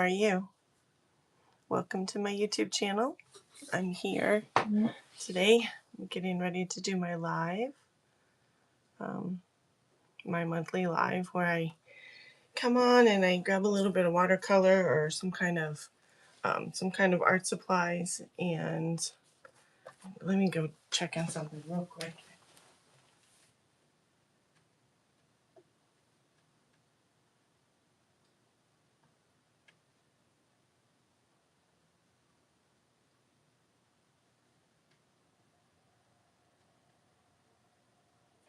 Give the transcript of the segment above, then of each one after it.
are you? Welcome to my YouTube channel. I'm here today. I'm getting ready to do my live, my monthly live, where I come on and I grab a little bit of watercolor or some kind of art supplies, and let me go check on something real quick.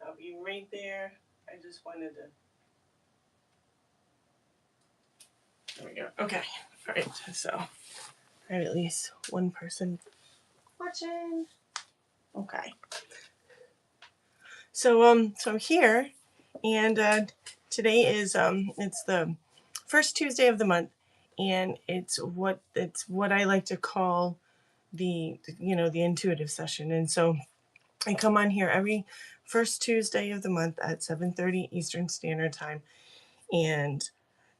I'll be right there. I just wanted to. There we go. Okay. All right. So I have at least one person watching. Okay. So I'm here, and today is it's the first Tuesday of the month, and it's what I like to call the intuitive session. And so I come on here every first Tuesday of the month at 7:30 Eastern Standard Time and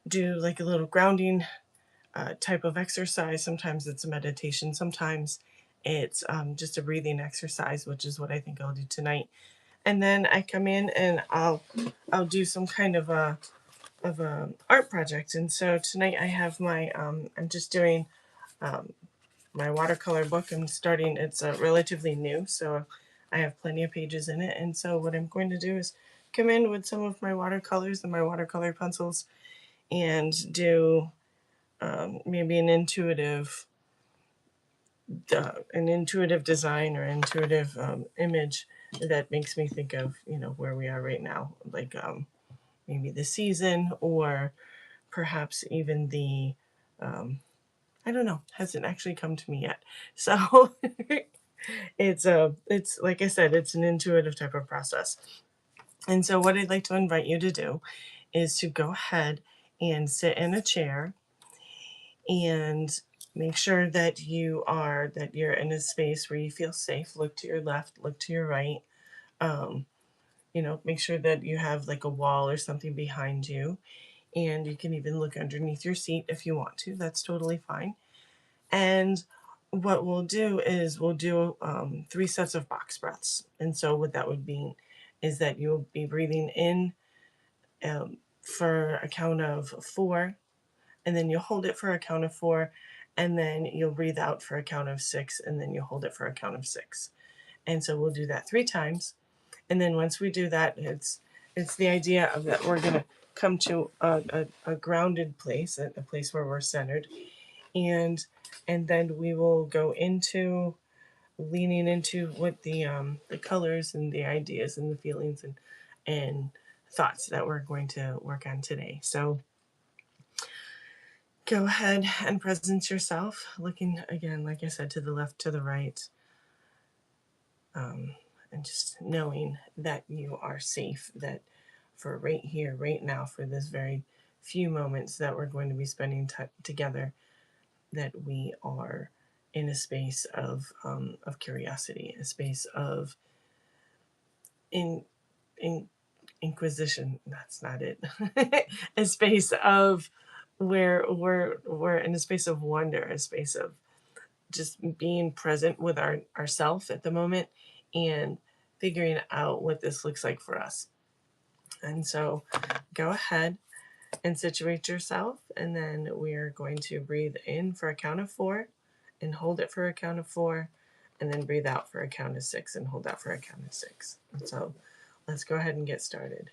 do like a little grounding type of exercise. Sometimes it's a meditation, sometimes it's just a breathing exercise, which is what I think I'll do tonight. And then I come in and I'll do some kind of a art project. And so tonight I have my I'm just doing my watercolor book. I'm starting. It's relatively new, so I have plenty of pages in it. And so what I'm going to do is come in with some of my watercolors and my watercolor pencils and do maybe an intuitive design or intuitive image that makes me think of where we are right now, like maybe the season, or perhaps even the I don't know, hasn't actually come to me yet. So it's like I said, it's an intuitive type of process. And so what I'd like to invite you to do is to go ahead and sit in a chair and make sure that you're in a space where you feel safe. Look to your left, look to your right. Make sure that you have like a wall or something behind you, and you can even look underneath your seat if you want to. That's totally fine. And what we'll do is we'll do 3 sets of box breaths. And so what that would mean is that you'll be breathing in for a count of 4, and then you'll hold it for a count of 4, and then you'll breathe out for a count of 6, and then you'll hold it for a count of 6. And so we'll do that 3 times. And then once we do that, it's the idea of that we're going to come to a grounded place, a place where we're centered, and then we will go into leaning into what the colors and the ideas and the feelings and thoughts that we're going to work on today. So go ahead and presence yourself, looking again, like I said, to the left, to the right, and just knowing that you are safe, that for right here, right now, for this very few moments that we're going to be spending together, that we are in a space of curiosity, a space of inquisition. That's not it. A space of where we're in a space of wonder, a space of just being present with ourself at the moment and figuring out what this looks like for us. And so go ahead and situate yourself, and then we're going to breathe in for a count of 4 and hold it for a count of 4, and then breathe out for a count of 6 and hold out for a count of 6. And so let's go ahead and get started.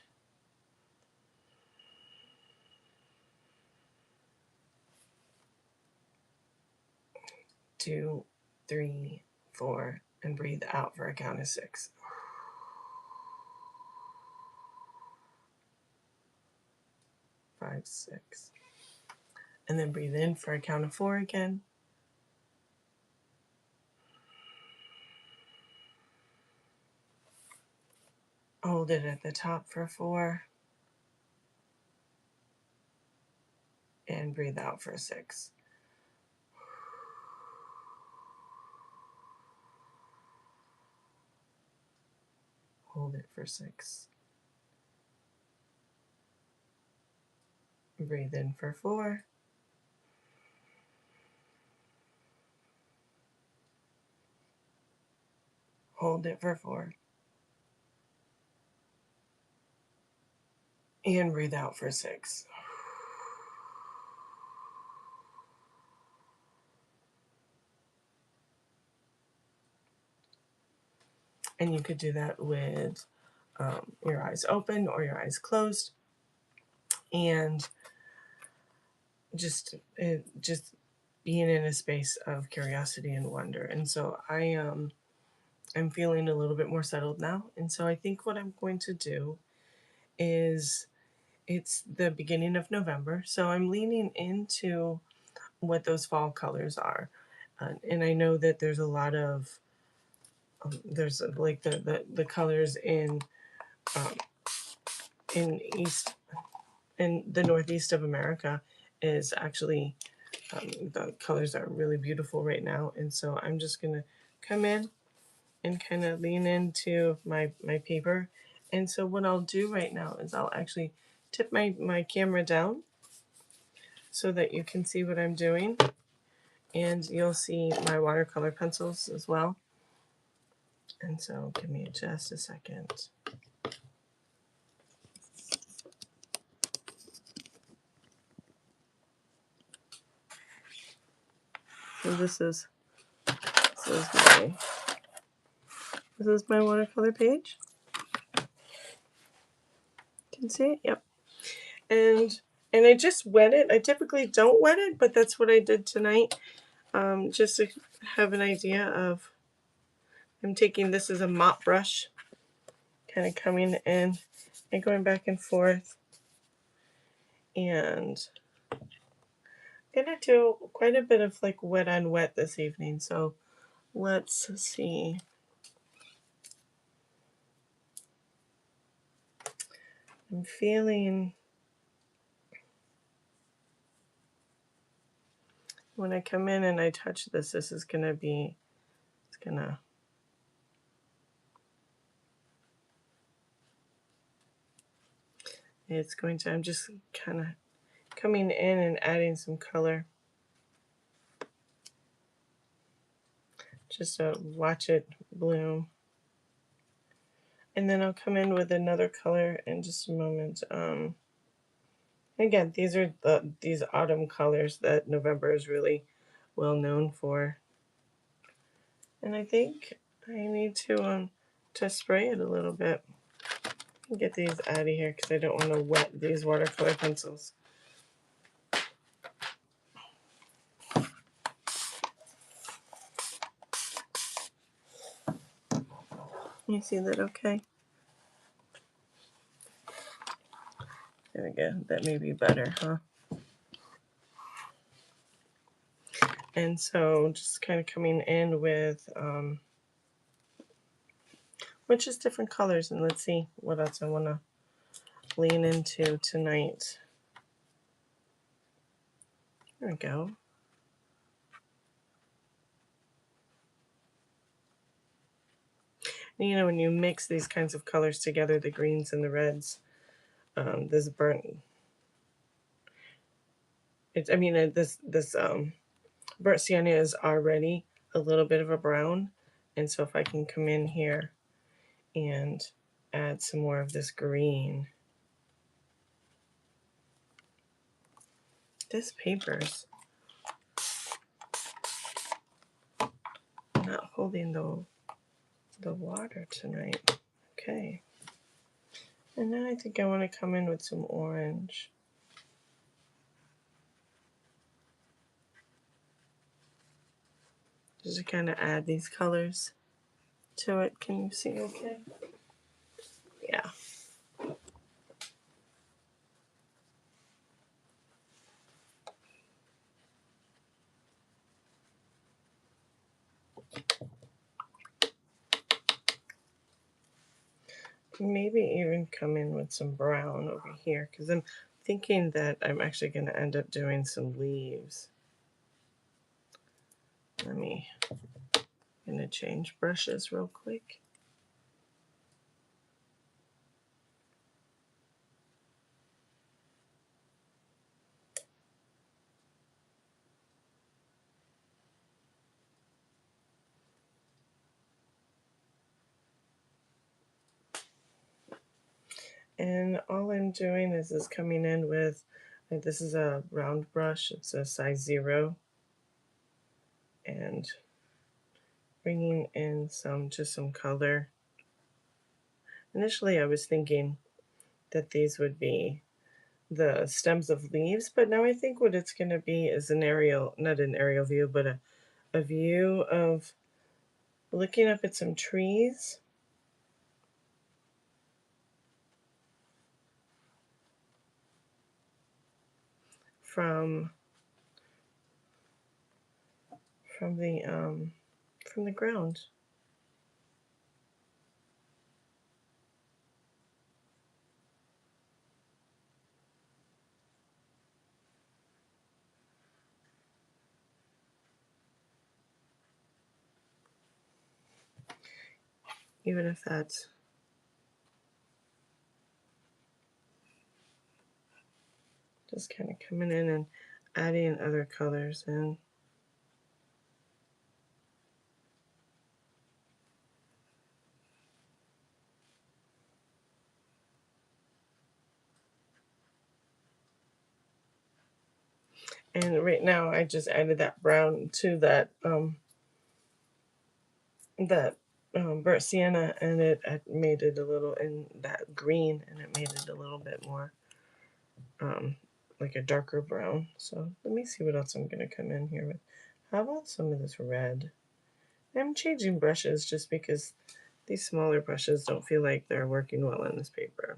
2, 3, 4, and breathe out for a count of 6. 5, 6. And then breathe in for a count of 4 again. Hold it at the top for 4. And breathe out for 6. Hold it for 6. Breathe in for 4. Hold it for 4. And breathe out for 6. And you could do that with your eyes open or your eyes closed, and just being in a space of curiosity and wonder. And so I'm feeling a little bit more settled now. And so I think what I'm going to do is, it's the beginning of November, so I'm leaning into what those fall colors are. And I know that there's a lot of there's like the colors um, in east in the northeast of America is actually the colors are really beautiful right now. And so I'm just gonna come in and kind of lean into my paper. And so what I'll do right now is I'll actually tip my camera down so that you can see what I'm doing, and you'll see my watercolor pencils as well. And so give me just a second. So this is my watercolor page. Can you see it? Yep. And I just wet it. I typically don't wet it, but that's what I did tonight. Just to have an idea of, I'm taking this as a mop brush, kind of coming in and going back and forth. And I'm gonna do quite a bit of like wet on wet this evening. So let's see. I'm feeling, when I come in and I touch this, this is gonna be, it's gonna, I'm just kind of coming in and adding some color. Just to watch it bloom. And then I'll come in with another color in just a moment. Again, these are these autumn colors that November is really well known for. And I think I need to spray it a little bit. Get these out of here because I don't want to wet these watercolor pencils. You see that okay? There we go. That may be better, huh? And so just kind of coming in with which is different colors, and let's see what else I want to lean into tonight. There we go. And, you know, when you mix these kinds of colors together, the greens and the reds, this burnt, this burnt sienna is already a little bit of a brown, and so if I can come in here and add some more of this green. This paper's not holding the water tonight. Okay. And then I think I want to come in with some orange. Just to kind of add these colors to it. Can you see okay? Yeah. Maybe even come in with some brown over here, because I'm thinking that I'm actually going to end up doing some leaves. I'm going to change brushes real quick. And all I'm doing is coming in with, this is a round brush, it's a size 0, and bringing in just some color. Initially I was thinking that these would be the stems of leaves, but now I think what it's going to be is an aerial, not an aerial view, but a view of looking up at some trees from from the um, from the ground. Even if that's just kind of coming in and adding other colors in. And right now I just added that brown to that burnt sienna, and it made it a little, in that green, and it made it a little bit more um, like a darker brown. So let me see what else I'm going to come in here with. How about some of this red? I'm changing brushes just because these smaller brushes don't feel like they're working well on this paper.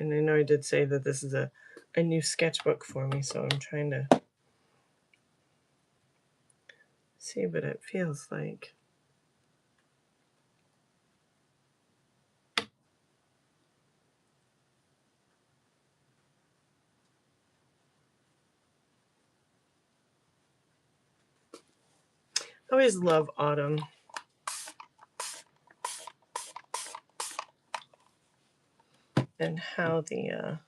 And I know I did say that this is a new sketchbook for me, so I'm trying to see what it feels like. I always love autumn. And how the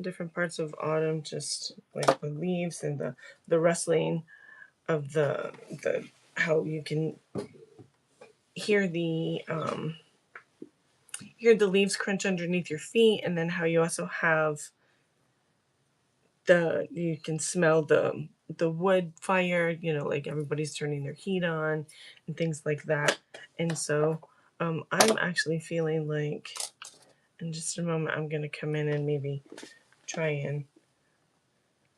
different parts of autumn, just like the leaves and the rustling of the how you can hear the leaves crunch underneath your feet, and then how you also have you can smell the wood fire, like everybody's turning their heat on and things like that. And so I'm actually feeling like in just a moment I'm going to come in and maybe try and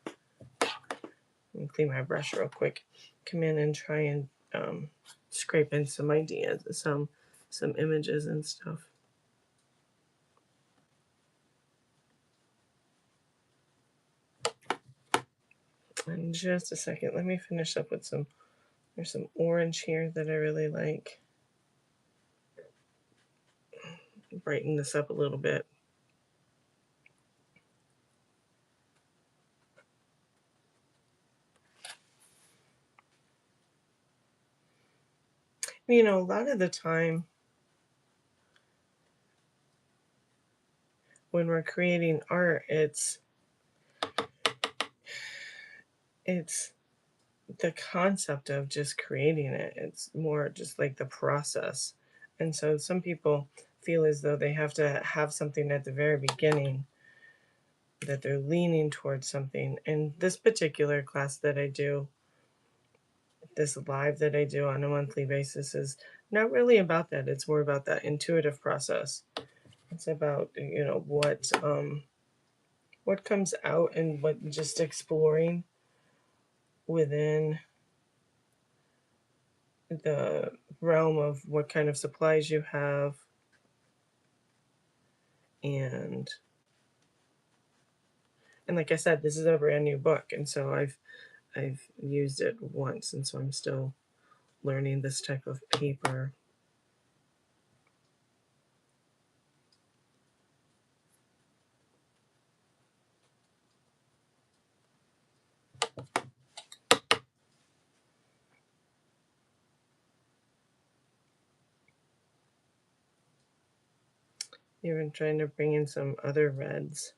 let me clean my brush real quick. Come in and try and scrape in some ideas, some images and stuff. In just a second, let me finish up with there's some orange here that I really like. Brighten this up a little bit. A lot of the time when we're creating art, it's the concept of just creating it. It's more just like the process. And so some people feel as though they have to have something at the very beginning, that they're leaning towards something. And this particular class that I do, this live that I do on a monthly basis, is not really about that. It's more about that intuitive process. It's about what comes out, and what just exploring within the realm of what kind of supplies you have. And like I said, this is a brand new book, and so I've used it once, and so I'm still learning this type of paper. Even trying to bring in some other reds,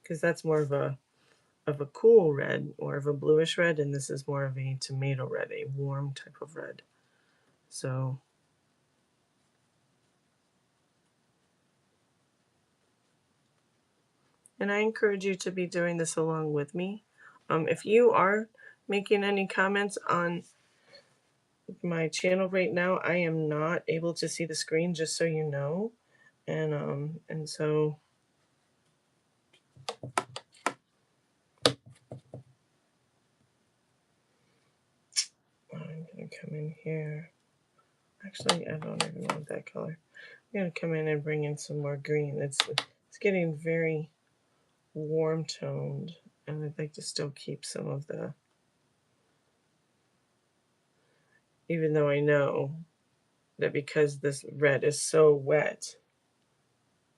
because that's more of a cool red, or of a bluish red, and this is more of a tomato red, a warm type of red. So And I encourage you to be doing this along with me. If you are making any comments on my channel right now, I am not able to see the screen, just so you know. And so I'm gonna come in here. Actually, I don't even want that color. I'm gonna come in and bring in some more green. It's getting very warm toned, and I'd like to still keep some of the, even though I know that because this red is so wet,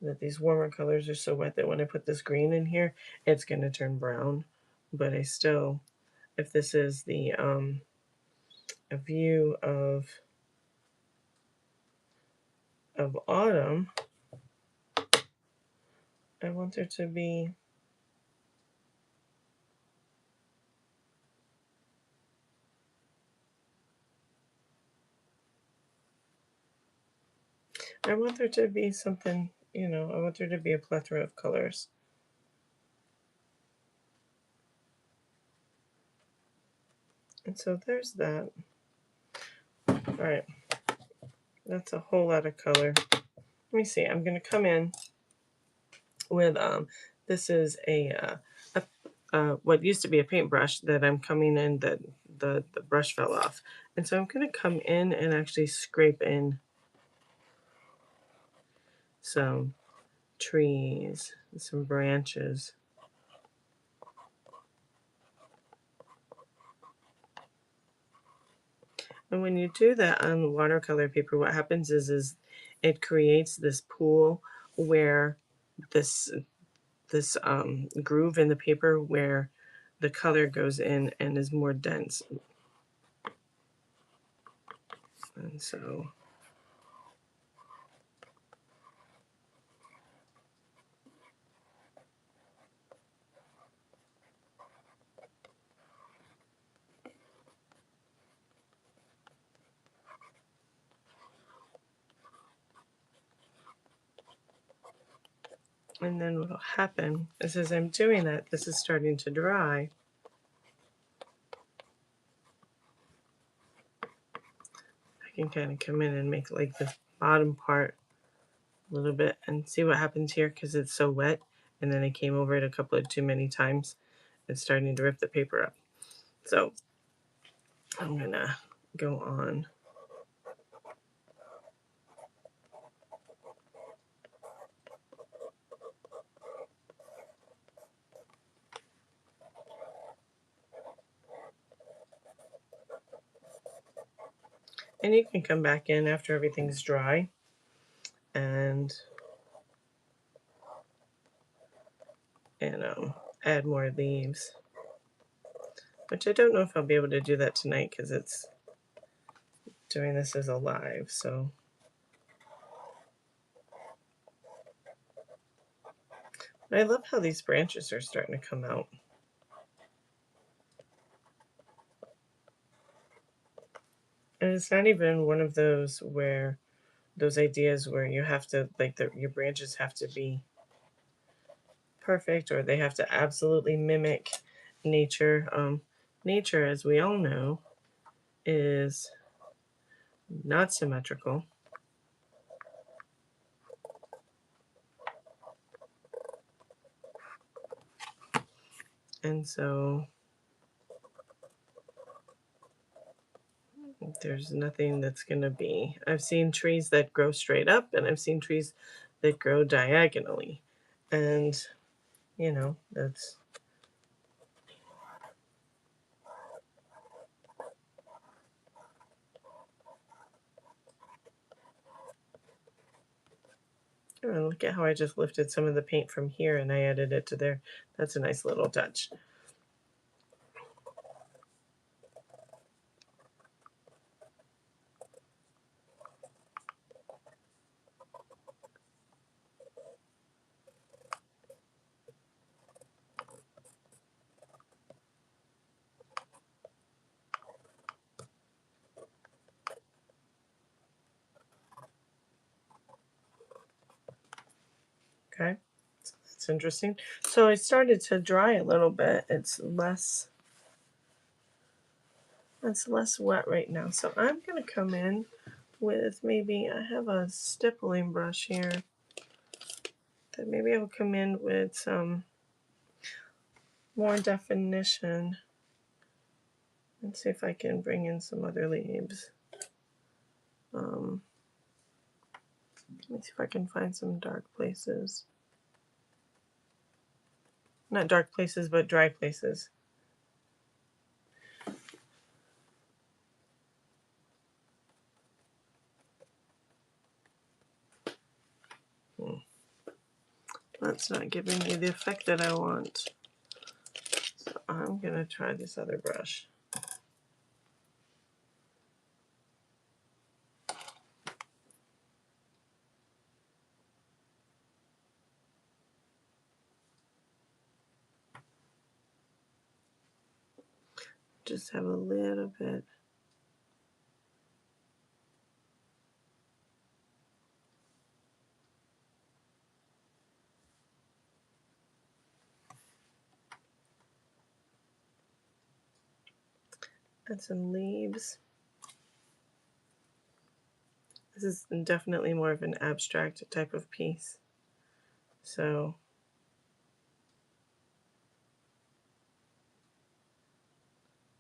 that these warmer colors are so wet that when I put this green in here, it's going to turn brown. But I still, if this is the a view of autumn, I want there to be, I want there to be something, you know, I want there to be a plethora of colors. And so there's that. All right, that's a whole lot of color. Let me see, I'm going to come in with, this is what used to be a paintbrush that I'm coming in, that the brush fell off. And so I'm going to come in and actually scrape in some trees, some branches. And when you do that on watercolor paper, what happens is it creates this pool where this groove in the paper where the color goes in and is more dense. And so and then what will happen is, as I'm doing that, this is starting to dry. I can kind of come in and make like the bottom part a little bit and see what happens here, because it's so wet. And then I came over it a couple of too many times. It's starting to rip the paper up. So I'm gonna go on. And you can come back in after everything's dry and add more leaves, which I don't know if I'll be able to do that tonight because it's doing this as a live. So I love how these branches are starting to come out. And it's not even one of those ideas where you have to, like, your branches have to be perfect or they have to absolutely mimic nature. Nature, as we all know, is not symmetrical. And so there's nothing that's going to be. I've seen trees that grow straight up, and I've seen trees that grow diagonally. And, you know, that's. Oh, look at how I just lifted some of the paint from here and I added it to there. That's a nice little touch. Okay, so that's That's interesting. So it started to dry a little bit. It's less wet right now. So I'm going to come in with maybe, I have a stippling brush here, that maybe I'll come in with some more definition and see if I can bring in some other leaves. Let me see if I can find some dark places. Not dark places, but dry places. That's not giving me the effect that I want. So I'm going to try this other brush. Just have a little bit. And some leaves. This is definitely more of an abstract type of piece. So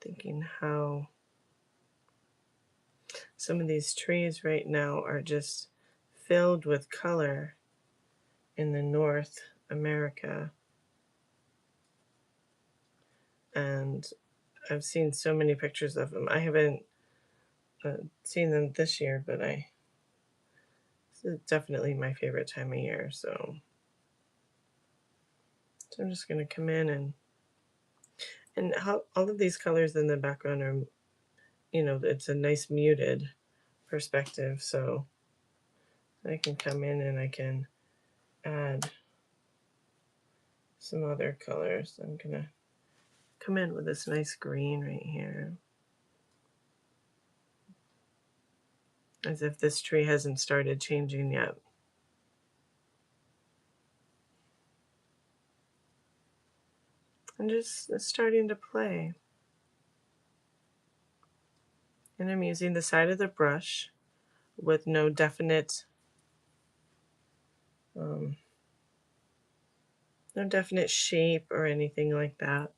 thinking how some of these trees right now are just filled with color in the North America. And I've seen so many pictures of them. I haven't seen them this year, but this is definitely my favorite time of year. So I'm just going to come in and how all of these colors in the background are, you know, it's a nice muted perspective. So I can come in and I can add some other colors. I'm going to come in with this nice green right here. As if this tree hasn't started changing yet. I'm just starting to play. And I'm using the side of the brush with no definite shape or anything like that.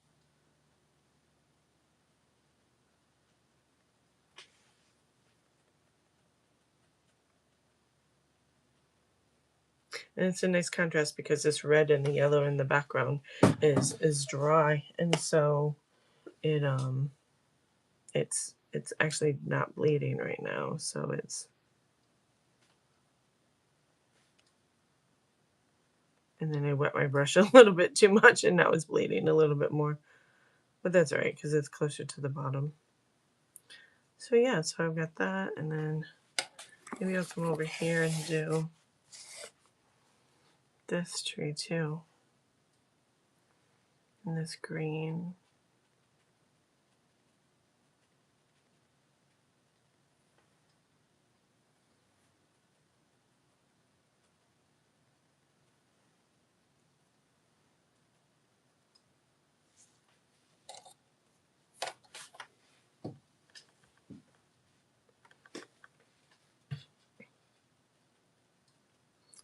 And it's a nice contrast because this red and the yellow in the background is dry, and so it's actually not bleeding right now. So it's, and then I wet my brush a little bit too much, and now it's bleeding a little bit more. But that's all right because it's closer to the bottom. So yeah, so I've got that, and then maybe I'll come over here and do this tree too. And this green.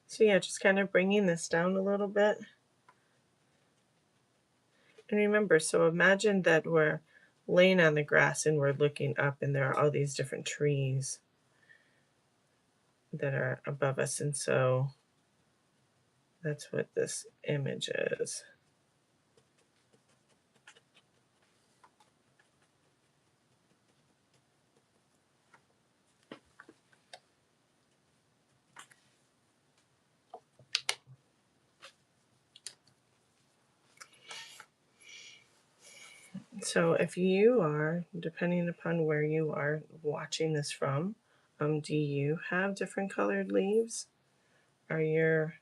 So yeah, just kind of bringing this down a little bit. And remember, so imagine that we're laying on the grass and we're looking up, and there are all these different trees that are above us. And so that's what this image is. So if you are, depending upon where you are watching this from, do you have different colored leaves? Are your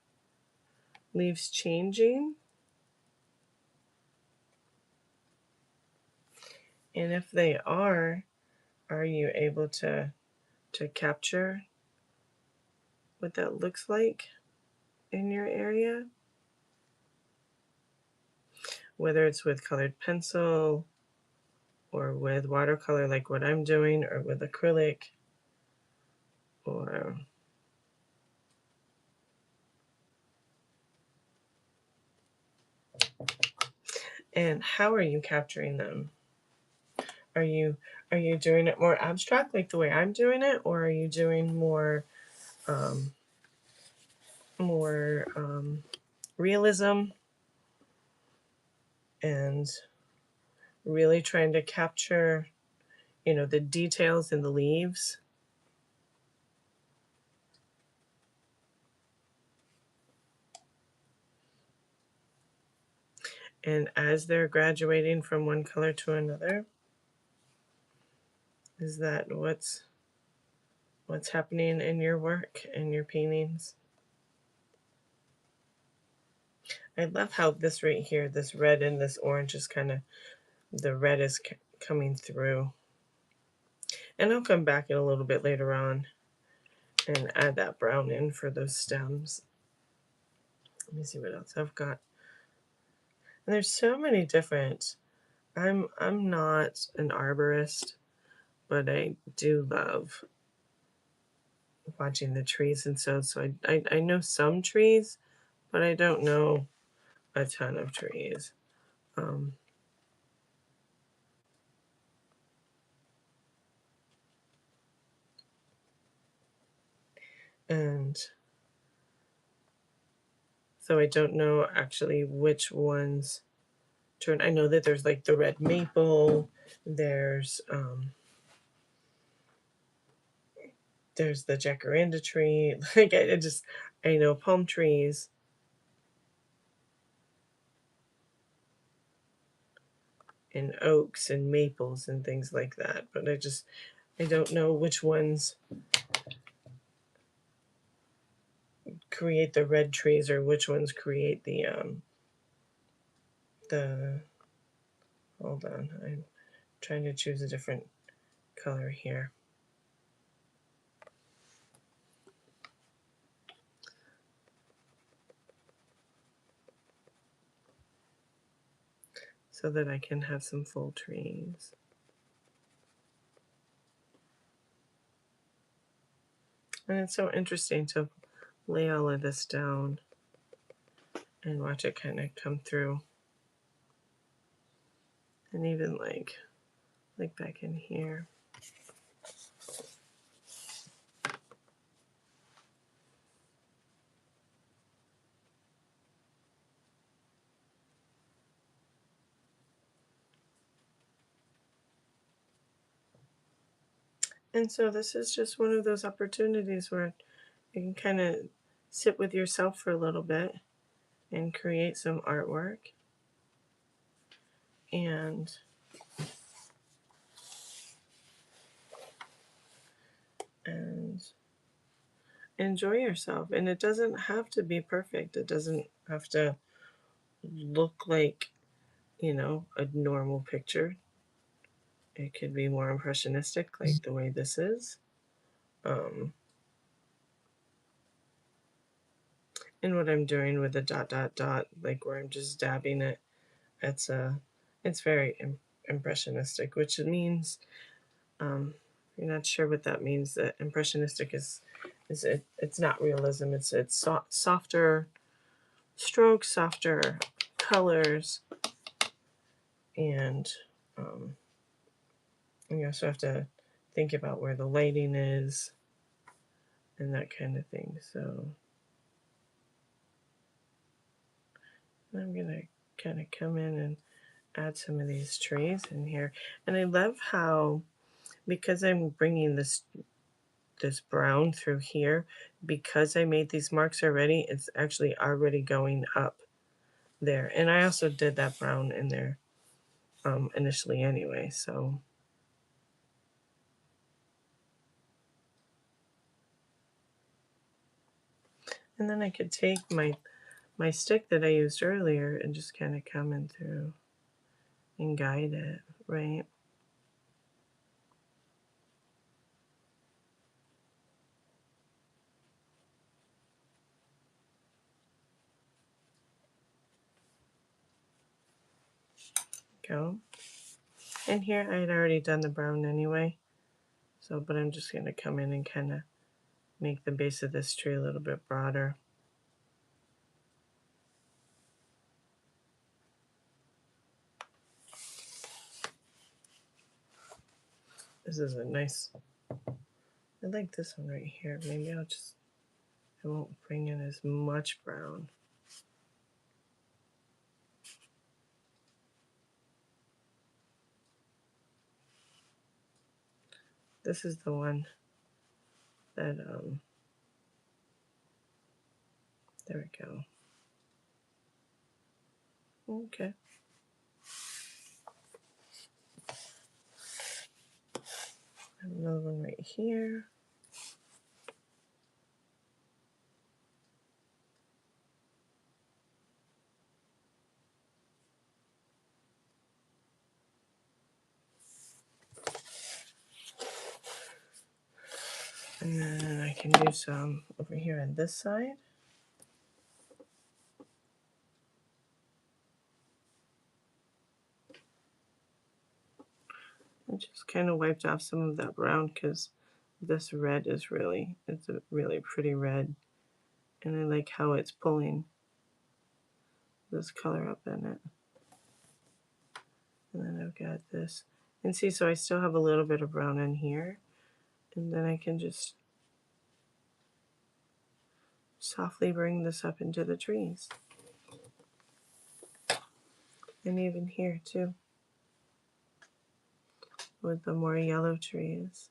leaves changing? And if they are you able to capture what that looks like in your area? whether it's with colored pencil or with watercolor like what I'm doing, or with acrylic, or and how are you capturing them? Are you doing it more abstract like the way I'm doing it, or are you doing more um, more realism and really trying to capture, the details in the leaves? And as they're graduating from one color to another, is that what's happening in your work and your paintings? I love how this right here, this red and this orange is kind of, the red is coming through. And I'll come back in a little bit later on and add that brown in for those stems. Let me see what else I've got. And there's so many different, I'm not an arborist, but I do love watching the trees, and so I know some trees, but I don't know a ton of trees. Um, and so I don't know actually which ones turn. I know that there's like the red maple, there's the jacaranda tree. Like I know palm trees, and oaks and maples and things like that, but I don't know which ones create the red trees or which ones create the hold on, I'm trying to choose a different color here. So that I can have some full trees. And it's so interesting to lay all of this down and watch it kind of come through. And even like back in here. And so this is just one of those opportunities where you can kind of sit with yourself for a little bit and create some artwork and and enjoy yourself. And it doesn't have to be perfect. It doesn't have to look like, a normal picture. It could be more impressionistic, like the way this is. Um, and what I'm doing with the dot dot dot, like where I'm just dabbing it, it's very impressionistic, which means you're not sure what that means. That impressionistic it's not realism. It's softer strokes, softer colors, and you also have to think about where the lighting is and that kind of thing. So I'm gonna kind of come in and add some of these trees in here. And I love how, because I'm bringing this brown through here, because I made these marks already, it's actually already going up there. And I also did that brown in there initially anyway, so. And then I could take my stick that I used earlier and just kind of come in through and guide it, right? go. And here I had already done the brown anyway. So, but I'm just going to come in and kind of make the base of this tree a little bit broader. This is a nice, I like this one right here. Maybe I won't bring in as much brown. This is the one that, there we go. Okay. Another one right here. And then I can do some over here on this side. I just kind of wiped off some of that brown because this red is it's a really pretty red. And I like how it's pulling this color up in it. And then I've got this. And see, so I still have a little bit of brown in here. And then I can just softly bring this up into the trees. And even here too, with the more yellow trees.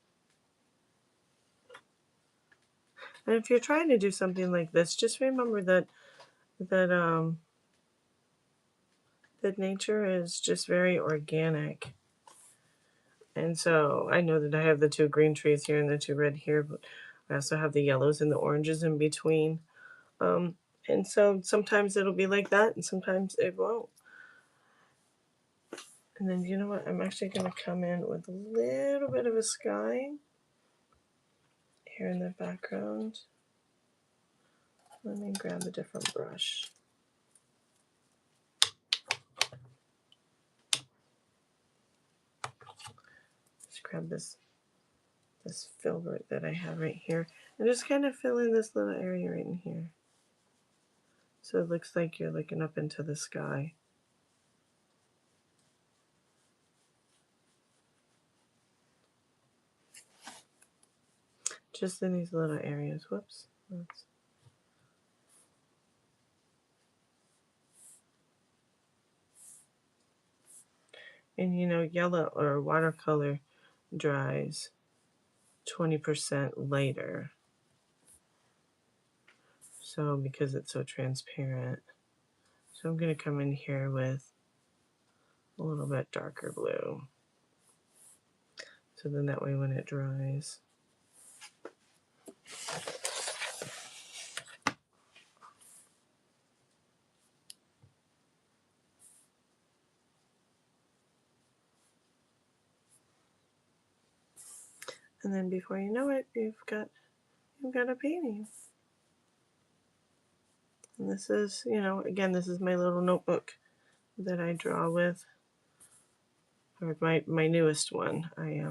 And if you're trying to do something like this, just remember that nature is just very organic. And so I know that I have the two green trees here and the two red here, but I also have the yellows and the oranges in between. And so sometimes it'll be like that and sometimes it won't. And then you know what? I'm actually going to come in with a little bit of a sky here in the background. Let me grab a different brush. Just grab this filbert that I have right here and just kind of fill in this little area right in here. So it looks like you're looking up into the sky. Just in these little areas. Whoops. And you know, yellow or watercolor dries 20% later. So because it's so transparent. So I'm going to come in here with a little bit darker blue. So then that way when it dries, and then before you know it, you've got a painting. And this is, you know, again, this is my little notebook that I draw with, or my newest one. I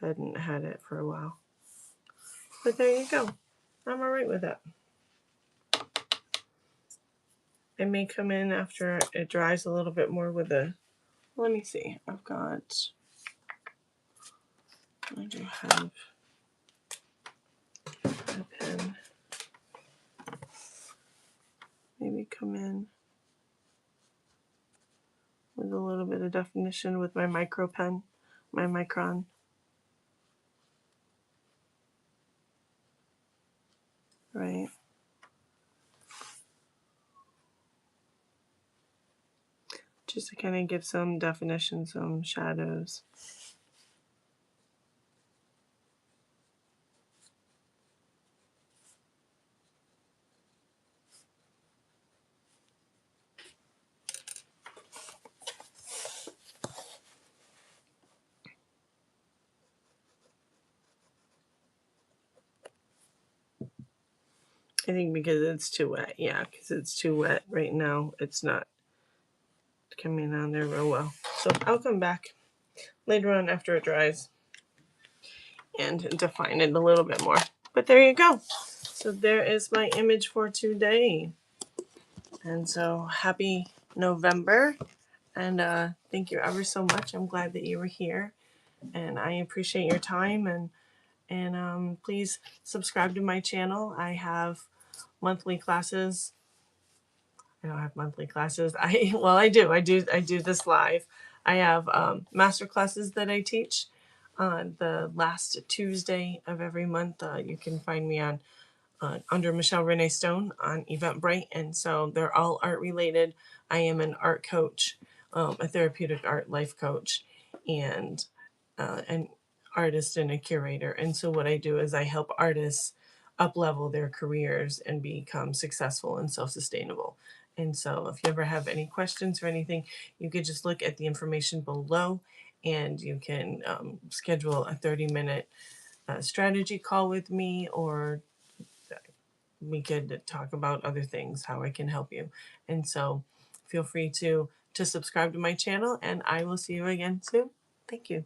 hadn't had it for a while. But there you go. I'm alright with that. I may come in after it dries a little bit more with a, let me see, I do have a pen. Maybe come in with a little bit of definition with my micro pen, my micron. Right. Just to kind of give some definition, some shadows. I think because it's too wet. Yeah, because it's too wet right now. It's not coming on there real well. So I'll come back later on after it dries and define it a little bit more. But there you go. So there is my image for today. And so happy November. And thank you ever so much. I'm glad that you were here. And I appreciate your time. And please subscribe to my channel. I have monthly classes. I don't have monthly classes. I do. I do this live. I have master classes that I teach on the last Tuesday of every month. You can find me on under Michele Renee Stone on Eventbrite, and so they're all art related. I am an art coach, a therapeutic art life coach, and an artist and a curator. And so what I do is I help artists up level their careers and become successful and self-sustainable. And so if you ever have any questions or anything, you could just look at the information below, and you can schedule a 30-minute strategy call with me, or we could talk about other things, how I can help you. And so feel free to subscribe to my channel, and I will see you again soon. Thank you.